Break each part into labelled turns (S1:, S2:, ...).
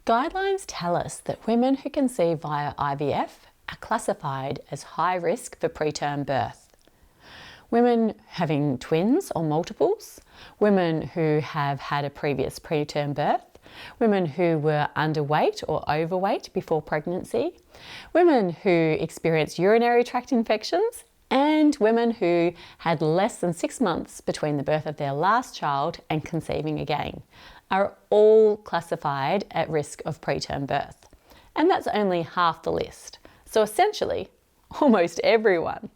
S1: Guidelines tell us that women who conceive via IVF are classified as high risk for preterm birth. Women having twins or multiples, women who have had a previous preterm birth, women who were underweight or overweight before pregnancy, women who experience urinary tract infections, and women who had less than 6 months between the birth of their last child and conceiving again are all classified at risk of preterm birth. And that's only half the list. So essentially, almost everyone.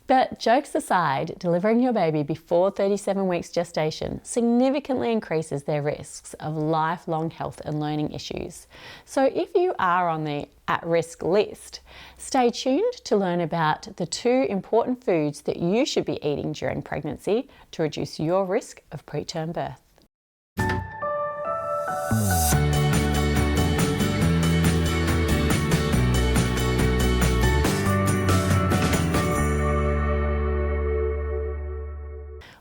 S1: But jokes aside, delivering your baby before 37 weeks gestation significantly increases their risks of lifelong health and learning issues. So if you are on the at-risk list, stay tuned to learn about the 2 important foods that you should be eating during pregnancy to reduce your risk of preterm birth.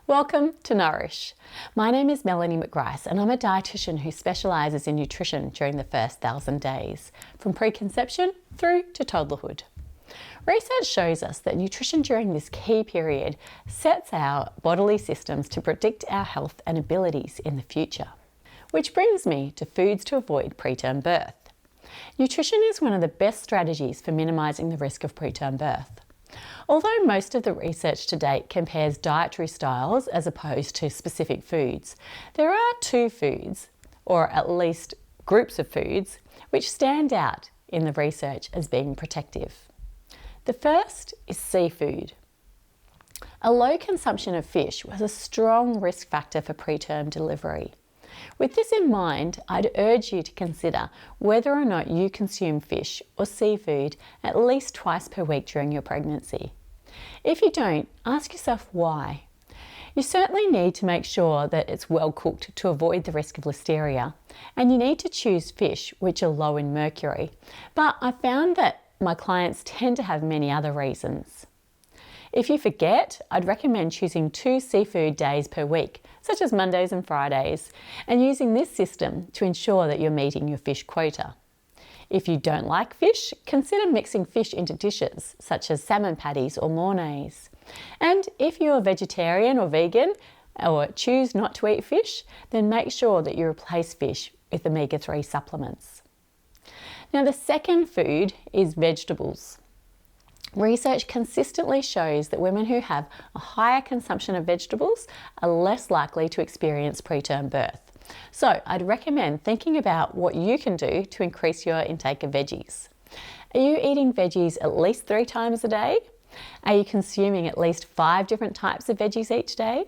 S1: Welcome to Nourish. My name is Melanie McGrice and I'm a dietitian who specialises in nutrition during the first 1,000 days, from preconception through to toddlerhood. Research shows us that nutrition during this key period sets our bodily systems to predict our health and abilities in the future. Which brings me to foods to avoid preterm birth. Nutrition is one of the best strategies for minimising the risk of preterm birth. Although most of the research to date compares dietary styles as opposed to specific foods, there are 2 foods, or at least groups of foods, which stand out in the research as being protective. The first is seafood. A low consumption of fish was a strong risk factor for preterm delivery. With this in mind, I'd urge you to consider whether or not you consume fish or seafood at least twice per week during your pregnancy. If you don't, ask yourself why. You certainly need to make sure that it's well cooked to avoid the risk of listeria, and you need to choose fish which are low in mercury, but I found that my clients tend to have many other reasons. If you forget, I'd recommend choosing 2 seafood days per week, such as Mondays and Fridays, and using this system to ensure that you're meeting your fish quota. If you don't like fish, consider mixing fish into dishes, such as salmon patties or mornayes. And if you're a vegetarian or vegan, or choose not to eat fish, then make sure that you replace fish with omega-3 supplements. Now, the second food is vegetables. Research consistently shows that women who have a higher consumption of vegetables are less likely to experience preterm birth. So I'd recommend thinking about what you can do to increase your intake of veggies. Are you eating veggies at least 3 times a day? Are you consuming at least 5 different types of veggies each day?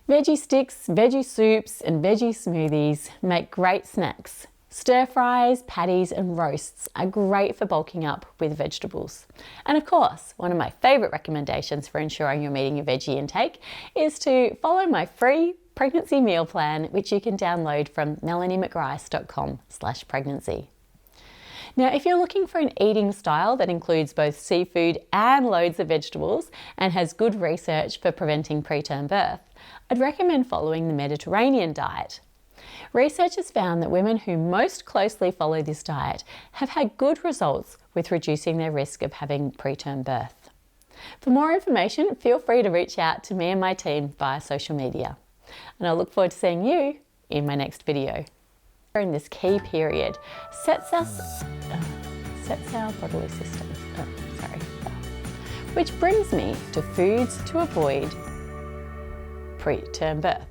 S1: Veggie sticks, veggie soups and veggie smoothies make great snacks. Stir fries, patties and roasts are great for bulking up with vegetables. And of course, one of my favourite recommendations for ensuring you're meeting your veggie intake is to follow my free pregnancy meal plan, which you can download from melaniemcgrice.com/pregnancy. Now, if you're looking for an eating style that includes both seafood and loads of vegetables and has good research for preventing preterm birth, I'd recommend following the Mediterranean diet. Research has found that women who most closely follow this diet have had good results with reducing their risk of having preterm birth. For more information, feel free to reach out to me and my team via social media. And I look forward to seeing you in my next video. In this key period, sets our bodily systems. Which brings me to foods to avoid preterm birth.